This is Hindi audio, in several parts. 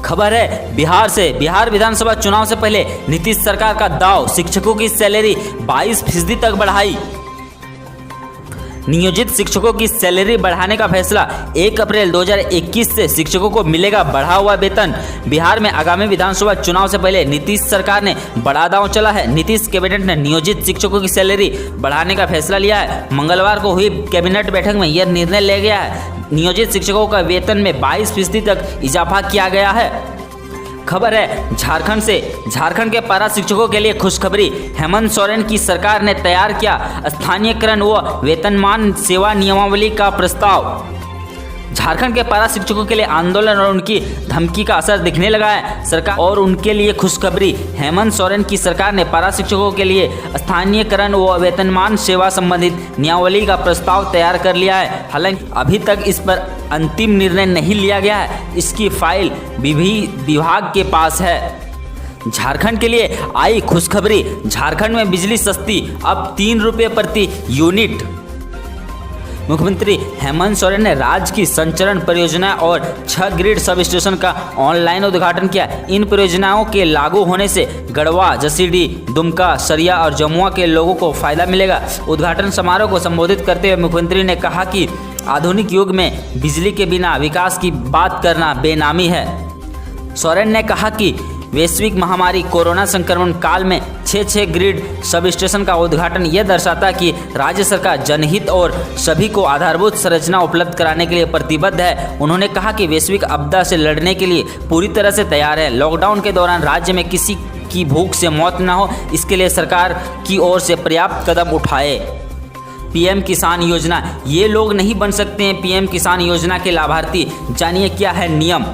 खबर है बिहार से। बिहार विधानसभा चुनाव से पहले नीतीश सरकार का दाव, शिक्षकों की सैलरी 22% तक बढ़ाई। नियोजित शिक्षकों की सैलरी बढ़ाने का फैसला 1 अप्रैल 2021 से शिक्षकों को मिलेगा बढ़ा हुआ वेतन। बिहार में आगामी विधानसभा चुनाव से पहले नीतीश सरकार ने बड़ा दांव चला है। नीतीश कैबिनेट ने नियोजित शिक्षकों की सैलरी बढ़ाने का फैसला लिया है। मंगलवार को हुई कैबिनेट बैठक में यह निर्णय लिया गया है। नियोजित शिक्षकों का वेतन में 22% तक इजाफा किया गया है। खबर है झारखंड से। झारखंड के पारा शिक्षकों के लिए खुशखबरी। हेमंत सोरेन की सरकार ने तैयार किया स्थानीयकरण व वेतनमान सेवा नियमावली का प्रस्ताव। झारखंड के पारा शिक्षकों के लिए आंदोलन और उनकी धमकी का असर दिखने लगा है। सरकार और उनके लिए खुशखबरी। हेमंत सोरेन की सरकार ने पारा शिक्षकों के लिए स्थानीयकरण व वेतनमान सेवा संबंधित नियमावली का प्रस्ताव तैयार कर लिया है। हालांकि अभी तक इस पर अंतिम निर्णय नहीं लिया गया है। इसकी फाइल विभाग के पास है। झारखंड के लिए आई खुशखबरी। झारखंड में बिजली सस्ती, अब 3 रुपये प्रति यूनिट। मुख्यमंत्री हेमंत सोरेन ने राज्य की संचरण परियोजना और 6 ग्रिड सब स्टेशन का ऑनलाइन उद्घाटन किया। इन परियोजनाओं के लागू होने से गढ़वा, जसीडीह, दुमका, सरिया और जमुआ के लोगों को फायदा मिलेगा। उद्घाटन समारोह को संबोधित करते हुए मुख्यमंत्री ने कहा कि आधुनिक युग में बिजली के बिना विकास की बात करना बेनामी है। सोरेन ने कहा कि वैश्विक महामारी कोरोना संक्रमण काल में 6 ग्रिड सब स्टेशन का उद्घाटन यह दर्शाता है कि राज्य सरकार जनहित और सभी को आधारभूत संरचना उपलब्ध कराने के लिए प्रतिबद्ध है। उन्होंने कहा कि वैश्विक आपदा से लड़ने के लिए पूरी तरह से तैयार है। लॉकडाउन के दौरान राज्य में किसी की भूख से मौत न हो, इसके लिए सरकार की ओर से पर्याप्त कदम उठाए। पीएम किसान योजना। ये लोग नहीं बन सकते हैं पीएम किसान योजना के लाभार्थी। जानिए क्या है नियम।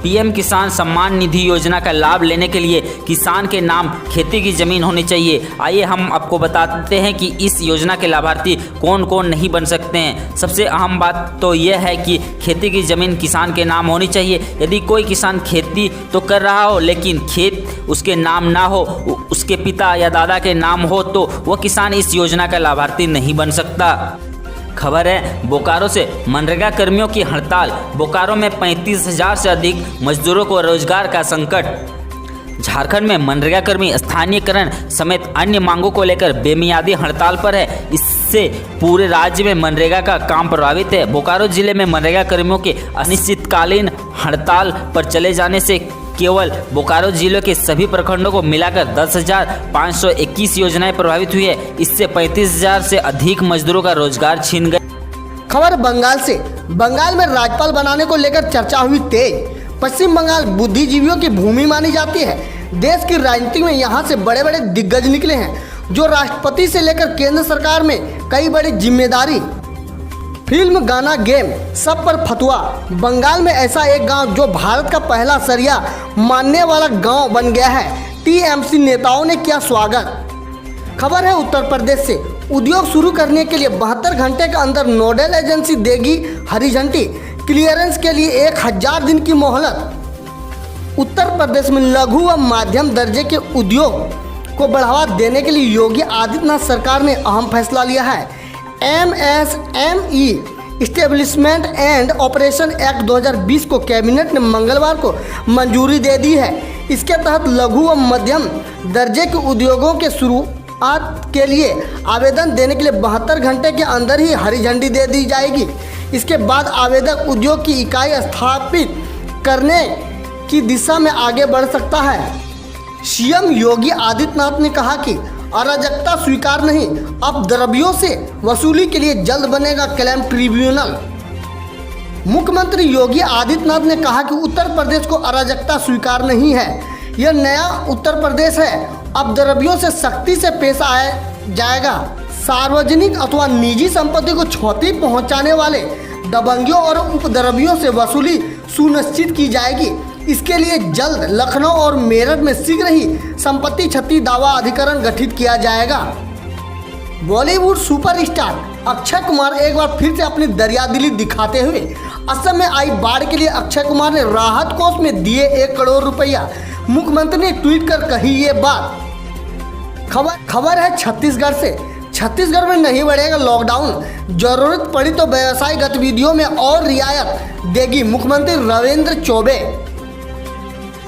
पीएम किसान सम्मान निधि योजना का लाभ लेने के लिए किसान के नाम खेती की ज़मीन होनी चाहिए। आइए हम आपको बताते हैं कि इस योजना के लाभार्थी कौन कौन नहीं बन सकते हैं। सबसे अहम बात तो यह है कि खेती की ज़मीन किसान के नाम होनी चाहिए। यदि कोई किसान खेती तो कर रहा हो लेकिन खेत उसके नाम ना हो, उसके पिता या दादा के नाम हो, तो वह किसान इस योजना का लाभार्थी नहीं बन सकता। खबर है बोकारो से। मनरेगा कर्मियों की हड़ताल। बोकारो में 35,000 से अधिक मजदूरों को रोजगार का संकट। झारखंड में मनरेगा कर्मी स्थानीयकरण समेत अन्य मांगों को लेकर बेमियादी हड़ताल पर है। इससे पूरे राज्य में मनरेगा का काम प्रभावित है। बोकारो जिले में मनरेगा कर्मियों के अनिश्चितकालीन हड़ताल पर चले जाने से केवल बोकारो जिले के सभी प्रखंडों को मिलाकर 10,521 योजनाएं प्रभावित हुई है। इससे 35,000 से अधिक मजदूरों का रोजगार छीन गए। खबर बंगाल से। बंगाल में राज्यपाल बनाने को लेकर चर्चा हुई तेज। पश्चिम बंगाल बुद्धिजीवियों की भूमि मानी जाती है। देश की राजनीति में यहाँ से बड़े बड़े दिग्गज निकले हैं, जो राष्ट्रपति से लेकर केंद्र सरकार में कई बड़ी जिम्मेदारी, फिल्म, गाना, गेम, सब पर फतवा। बंगाल में ऐसा एक गांव जो भारत का पहला शरिया मानने वाला गांव बन गया है। टीएमसी नेताओं ने किया स्वागत। खबर है उत्तर प्रदेश से। उद्योग शुरू करने के लिए 72 घंटे के अंदर नोडल एजेंसी देगी हरी झंडी। क्लियरेंस के लिए 1000 दिन की मोहलत। उत्तर प्रदेश में लघु व माध्यम दर्जे के उद्योग को बढ़ावा देने के लिए योगी आदित्यनाथ सरकार ने अहम फैसला लिया है। MSME establishment and operation act 2020 को कैबिनेट ने मंगलवार को मंजूरी दे दी है। इसके तहत लघु व मध्यम दर्जे के उद्योगों के शुरुआत के लिए आवेदन देने के लिए 72 घंटे के अंदर ही हरी झंडी दे दी जाएगी। इसके बाद आवेदक उद्योग की इकाई स्थापित करने की दिशा में आगे बढ़ सकता है। सीएम योगी आदित्यनाथ ने कहा कि अराजकता स्वीकार नहीं, अब द्रव्यों से वसूली के लिए जल्द बनेगा क्लेम ट्रिब्यूनल। मुख्यमंत्री योगी आदित्यनाथ ने कहा कि उत्तर प्रदेश को अराजकता स्वीकार नहीं है। यह नया उत्तर प्रदेश है। अब द्रव्यों से सख्ती से पेश आया जाएगा। सार्वजनिक अथवा निजी संपत्ति को क्षति पहुंचाने वाले दबंगियों और उपद्रवियों से वसूली सुनिश्चित की जाएगी। इसके लिए जल्द लखनऊ और मेरठ में शीघ्र ही संपत्ति क्षति दावा अधिकरण गठित किया जाएगा। बॉलीवुड सुपरस्टार अक्षय कुमार एक बार फिर से अपनी दरियादिली दिखाते हुए असम में आई बाढ़ के लिए अक्षय कुमार ने राहत कोष में दिए 1 करोड़ रुपया। मुख्यमंत्री ने ट्वीट कर कही ये बात। खबर है छत्तीसगढ़ से। छत्तीसगढ़ में नहीं बढ़ेगा लॉकडाउन, जरूरत पड़ी तो व्यवसायिक गतिविधियों में और रियायत देगी मुख्यमंत्री रविंद्र चौबे।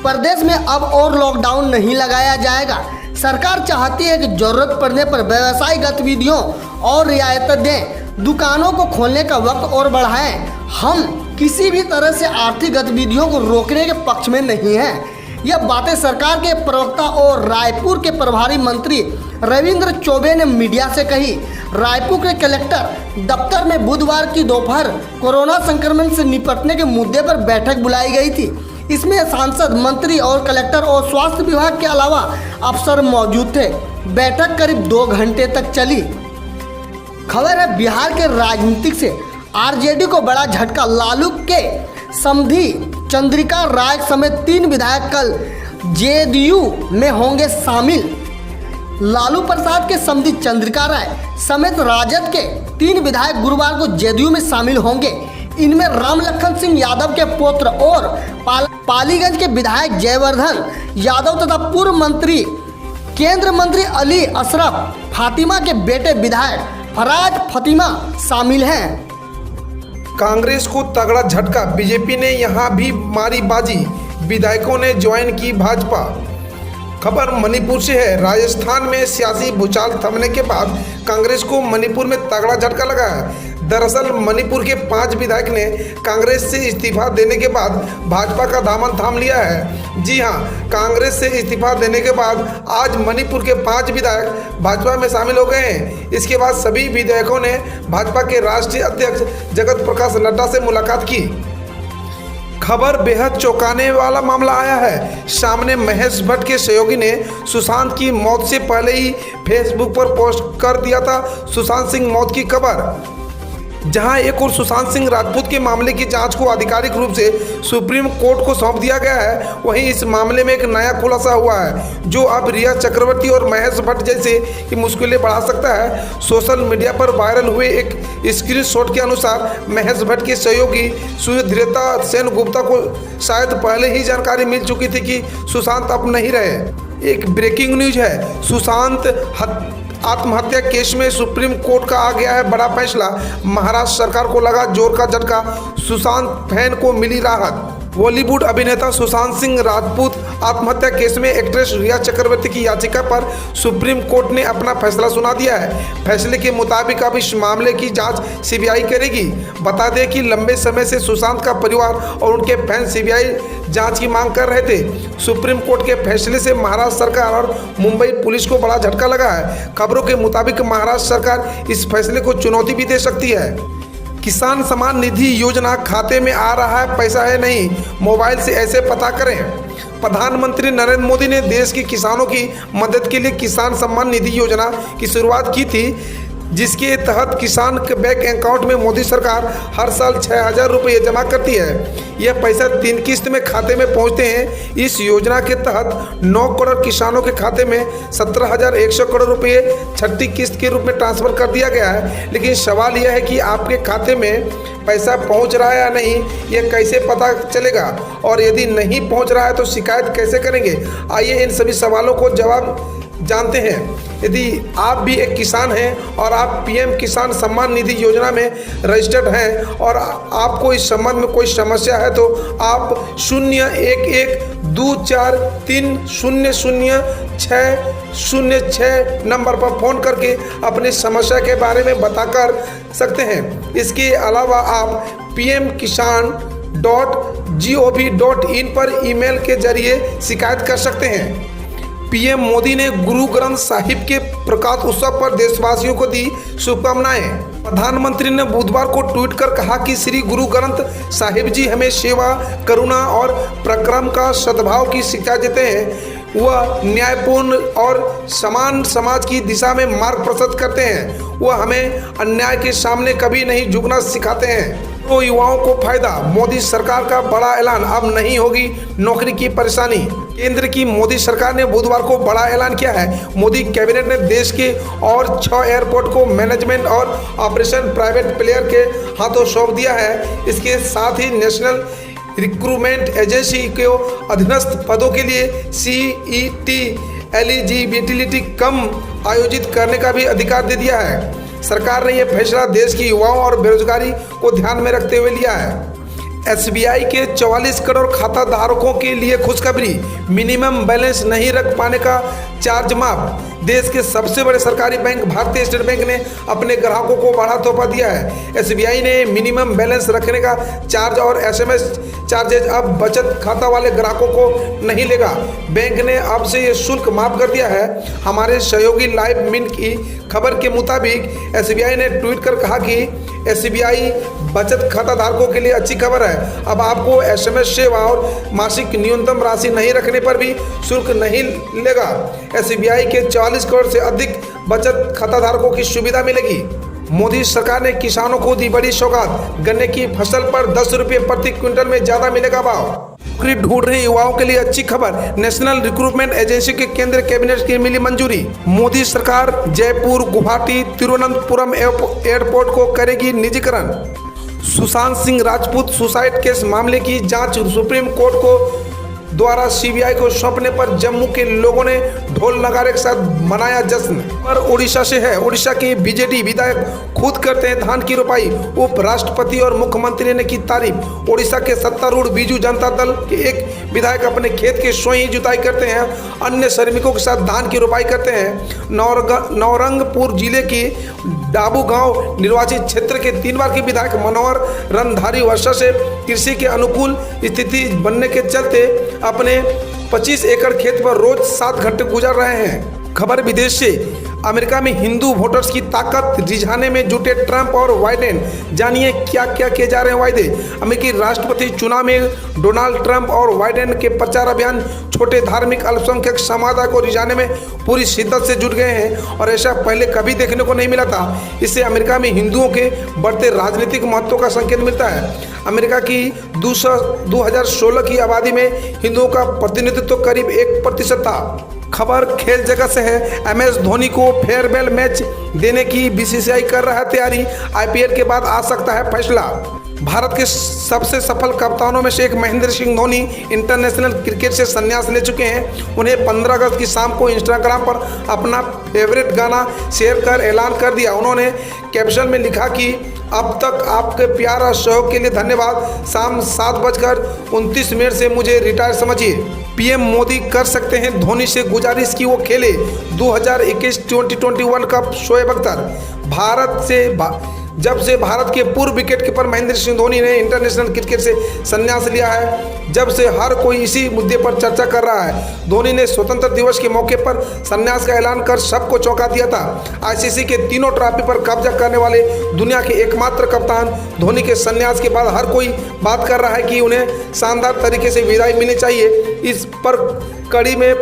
प्रदेश में अब और लॉकडाउन नहीं लगाया जाएगा। सरकार चाहती है कि जरूरत पड़ने पर व्यवसायिक गतिविधियों और रियायत दें, दुकानों को खोलने का वक्त और बढ़ाएं। हम किसी भी तरह से आर्थिक गतिविधियों को रोकने के पक्ष में नहीं हैं। यह बातें सरकार के प्रवक्ता और रायपुर के प्रभारी मंत्री रविंद्र चौबे ने मीडिया से कही। रायपुर के कलेक्टर दफ्तर में बुधवार की दोपहर कोरोना संक्रमण से निपटने के मुद्दे पर बैठक बुलाई गई थी। इसमें सांसद, मंत्री और कलेक्टर और स्वास्थ्य विभाग के अलावा अफसर मौजूद थे। बैठक करीब 2 घंटे तक चली। खबर है बिहार के राजनीतिक से आरजेडी को बड़ा झटका। लालू के समधी चंद्रिका राय समेत 3 विधायक कल जेडीयू में होंगे शामिल। लालू प्रसाद के समधी चंद्रिका राय समेत राजद के 3 विधायक गुरुवार को जेडीयू में शामिल होंगे। इनमें राम लखन सिंह यादव के पुत्र और पालीगंज के विधायक जयवर्धन यादव तथा पूर्व मंत्री केंद्र मंत्री अली अशरफ फातिमा के बेटे विधायक फराज फातिमा शामिल हैं। कांग्रेस को तगड़ा झटका, बीजेपी ने यहां भी मारी बाजी, विधायकों ने ज्वाइन की भाजपा। खबर मणिपुर से है। राजस्थान में सियासी भूचाल थमने के बाद कांग्रेस को मणिपुर में तगड़ा झटका लगा है। दरअसल मणिपुर के 5 विधायक ने कांग्रेस से इस्तीफा देने के बाद भाजपा का दामन थाम लिया है। जी हां, कांग्रेस से इस्तीफा देने के बाद आज मणिपुर के 5 विधायक भाजपा में शामिल हो गए हैं। इसके बाद सभी विधायकों ने भाजपा के राष्ट्रीय अध्यक्ष जगत प्रकाश नड्डा से मुलाकात की। खबर बेहद चौंकाने वाला मामला आया है सामने। महेश भट्ट के सहयोगी ने सुशांत की मौत से पहले ही फेसबुक पर पोस्ट कर दिया था सुशांत सिंह मौत की खबर। जहां एक और सुशांत सिंह राजपूत के मामले की जांच को आधिकारिक रूप से सुप्रीम कोर्ट को सौंप दिया गया है, वहीं इस मामले में एक नया खुलासा हुआ है जो अब रिया चक्रवर्ती और महेश भट्ट जैसे की मुश्किलें बढ़ा सकता है। सोशल मीडिया पर वायरल हुए एक स्क्रीनशॉट के अनुसार महेश भट्ट के सहयोगी सुधीरता सेनगुप्ता को शायद पहले ही जानकारी मिल चुकी थी कि सुशांत अब नहीं रहे। एक ब्रेकिंग न्यूज है, सुशांत आत्महत्या केस में सुप्रीम कोर्ट का आ गया है बड़ा फैसला। महाराष्ट्र सरकार को लगा जोर का झटका, सुशांत फैन को मिली राहत। बॉलीवुड अभिनेता सुशांत सिंह राजपूत आत्महत्या केस में एक्ट्रेस रिया चक्रवर्ती की याचिका पर सुप्रीम कोर्ट ने अपना फैसला सुना दिया है। फैसले के मुताबिक अब इस मामले की जांच सीबीआई करेगी। बता दें कि लंबे समय से सुशांत का परिवार और उनके फैन सीबीआई जांच की मांग कर रहे थे। सुप्रीम कोर्ट के फैसले से महाराष्ट्र सरकार और मुंबई पुलिस को बड़ा झटका लगा है। खबरों के मुताबिक महाराष्ट्र सरकार इस फैसले को चुनौती भी दे सकती है। किसान सम्मान निधि योजना खाते में आ रहा है, पैसा है नहीं, मोबाइल से ऐसे पता करें। प्रधानमंत्री नरेंद्र मोदी ने देश के किसानों की मदद के लिए किसान सम्मान निधि योजना की शुरुआत की थी, जिसके तहत किसान के बैंक अकाउंट में मोदी सरकार हर साल 6,000 रुपये जमा करती है। यह पैसा 3 किस्त में खाते में पहुंचते हैं। इस योजना के तहत 9 करोड़ किसानों के खाते में 17,100 करोड़ रुपये छठी किस्त के रूप में ट्रांसफर कर दिया गया है। लेकिन सवाल यह है कि आपके खाते में पैसा पहुंच रहा है या नहीं, यह कैसे पता चलेगा, और यदि नहीं पहुंच रहा है तो शिकायत कैसे करेंगे। आइए इन सभी सवालों को जवाब जानते हैं। यदि आप भी एक किसान हैं और आप पीएम किसान सम्मान निधि योजना में रजिस्टर्ड हैं और आपको इस संबंध में कोई समस्या है तो आप 011-243-00-606 नंबर पर फ़ोन करके अपनी समस्या के बारे में बता कर सकते हैं। इसके अलावा आप pmkisan.gov.in पर ईमेल के जरिए शिकायत कर सकते हैं। पीएम मोदी ने गुरु ग्रंथ साहिब के प्रकाश उत्सव पर देशवासियों को दी शुभकामनाएं। प्रधानमंत्री ने बुधवार को ट्वीट कर कहा कि श्री गुरु ग्रंथ साहिब जी हमें सेवा, करुणा और पराक्रम का सद्भाव की शिक्षा देते हैं। वह न्यायपूर्ण और समान समाज की दिशा में मार्ग प्रशस्त करते हैं। वह हमें अन्याय के सामने कभी नहीं झुकना सिखाते हैं। तो युवाओं को फायदा, मोदी सरकार का बड़ा ऐलान, अब नहीं होगी नौकरी की परेशानी। केंद्र की मोदी सरकार ने बुधवार को बड़ा ऐलान किया है। मोदी कैबिनेट ने देश के और 6 एयरपोर्ट को मैनेजमेंट और ऑपरेशन प्राइवेट प्लेयर के हाथों सौंप दिया है। इसके साथ ही नेशनल रिक्रूटमेंट एजेंसी के अधीनस्थ पदों के लिए CET एलिजिबिलिटी कम आयोजित करने का भी अधिकार दे दिया है। सरकार ने यह फैसला देश के युवाओं और बेरोजगारी को ध्यान में रखते हुए लिया है। एसबीआई के 44 करोड़ खाता धारकों के लिए खुशखबरी, मिनिमम बैलेंस नहीं रख पाने का चार्ज माफ। देश के सबसे बड़े सरकारी बैंक भारतीय स्टेट बैंक ने अपने ग्राहकों को बड़ा तोहफा दिया है। एसबीआई ने मिनिमम बैलेंस रखने का चार्ज और एसएमएस चार्जेज अब बचत खाता वाले ग्राहकों को नहीं लेगा। बैंक ने अब से ये शुल्क माफ कर दिया है। हमारे सहयोगी लाइव मिनट की खबर के मुताबिक एसबीआई ने ट्वीट कर कहा कि एसबीआई बचत खाता धारकों के लिए अच्छी खबर है। अब आपको एसएमएस सेवा और मासिक न्यूनतम राशि नहीं रखने पर भी शुल्क नहीं लेगा। एसबीआई के 40 करोड़ से अधिक बचत खाता धारकों की सुविधा मिलेगी। मोदी सरकार ने किसानों को दी बड़ी सौगात, गन्ने की फसल पर 10 रुपये प्रति क्विंटल में ज्यादा मिलेगा भाव। नौकरी ढूंढ रहे युवाओं के लिए अच्छी खबर, नेशनल रिक्रूटमेंट एजेंसी के केंद्रीय कैबिनेट की मिली मंजूरी। मोदी सरकार जयपुर, गुवाहाटी, तिरुवनंतपुरम एयरपोर्ट को करेगी निजीकरण। सुशांत सिंह राजपूत सुसाइड केस मामले की जांच सुप्रीम कोर्ट को द्वारा सीबीआई को सौंपने पर जम्मू के लोगों ने ढोल नगाड़े के साथ मनाया जश्न। पर उड़ीसा से है, उड़ीसा के बीजेडी विधायक खुद करते हैं धान की रोपाई। उपराष्ट्रपति और मुख्यमंत्री ने की तारीफ। उड़ीसा के सत्तारूढ़ बीजू जनता दल के एक विधायक अपने खेत की स्वयं ही जुताई करते हैं, अन्य श्रमिकों के साथ धान की रोपाई करते हैं। नवरंगपुर जिले की डाबू गांव निर्वाचित क्षेत्र के 3 बार के विधायक मनोहर रणधारी वर्षा से कृषि के अनुकूल स्थिति बनने के चलते अपने 25 एकड़ खेत पर रोज 7 घंटे गुजार रहे हैं। खबर विदेश से, अमेरिका में हिंदू वोटर्स की ताकत रिझाने में जुटे ट्रंप और बाइडेन। जानिए क्या क्या किए जा रहे हैं वायदे। अमेरिकी राष्ट्रपति चुनाव में डोनाल्ड ट्रंप और बाइडेन के प्रचार अभियान छोटे धार्मिक अल्पसंख्यक समुदाय को रिझाने में पूरी शिद्दत से जुट गए हैं और ऐसा पहले कभी देखने को नहीं मिला था। इससे अमेरिका में हिंदुओं के बढ़ते राजनीतिक महत्व का संकेत मिलता है। अमेरिका की 2016 की आबादी में हिंदुओं का प्रतिनिधित्व करीब 1% था। खबर खेल जगत से है, एमएस धोनी को फेयरवेल मैच देने की बीसीसीआई कर रहा है तैयारी। आईपीएल के बाद आ सकता है फैसला। भारत के सबसे सफल कप्तानों में से एक महेंद्र सिंह धोनी इंटरनेशनल क्रिकेट से संन्यास ले चुके हैं। उन्हें 15 अगस्त की शाम को इंस्टाग्राम पर अपना फेवरेट गाना शेयर कर ऐलान कर दिया। उन्होंने कैप्शन में लिखा कि अब तक आपके प्यार और सहयोग के लिए धन्यवाद। शाम 7:29 से मुझे रिटायर समझिए। पीएम मोदी कर सकते हैं धोनी से गुजारिश की वो खेले 2021 T20 world cup. Shoaib Akhtar. जब से भारत के पूर्व विकेटकीपर महेंद्र सिंह धोनी ने इंटरनेशनल क्रिकेट से संन्यास लिया है, जब से हर कोई इसी मुद्दे पर चर्चा कर रहा है। धोनी ने स्वतंत्र दिवस के मौके पर संन्यास का ऐलान कर सबको चौंका दिया था। आईसीसी के 3 ट्रॉफी पर कब्जा करने वाले दुनिया के एकमात्र कप्तान धोनी के संन्यास के बाद हर कोई बात कर रहा है कि उन्हें शानदार तरीके से विदाई मिलनी चाहिए। इस पर कड़ी में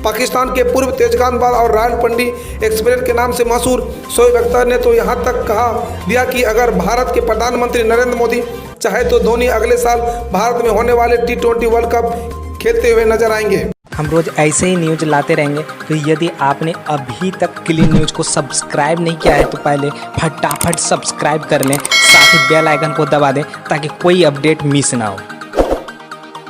पाकिस्तान के पूर्व तेज गेंदबाज और रॉयल पंडी एक्सप्रेस के नाम से मशहूर शोएब अख्तर ने तो यहाँ तक कहा दिया कि अगर भारत के प्रधानमंत्री नरेंद्र मोदी चाहे तो धोनी अगले साल भारत में होने वाले T20 वर्ल्ड कप खेलते हुए नजर आएंगे। हम रोज ऐसे ही न्यूज लाते रहेंगे, तो यदि आपने अभी तक क्लीन न्यूज को सब्सक्राइब नहीं किया है तो पहले फटाफट सब्सक्राइब कर लें, साथ ही बेल आइकन को दबा दें ताकि कोई अपडेट मिस ना हो।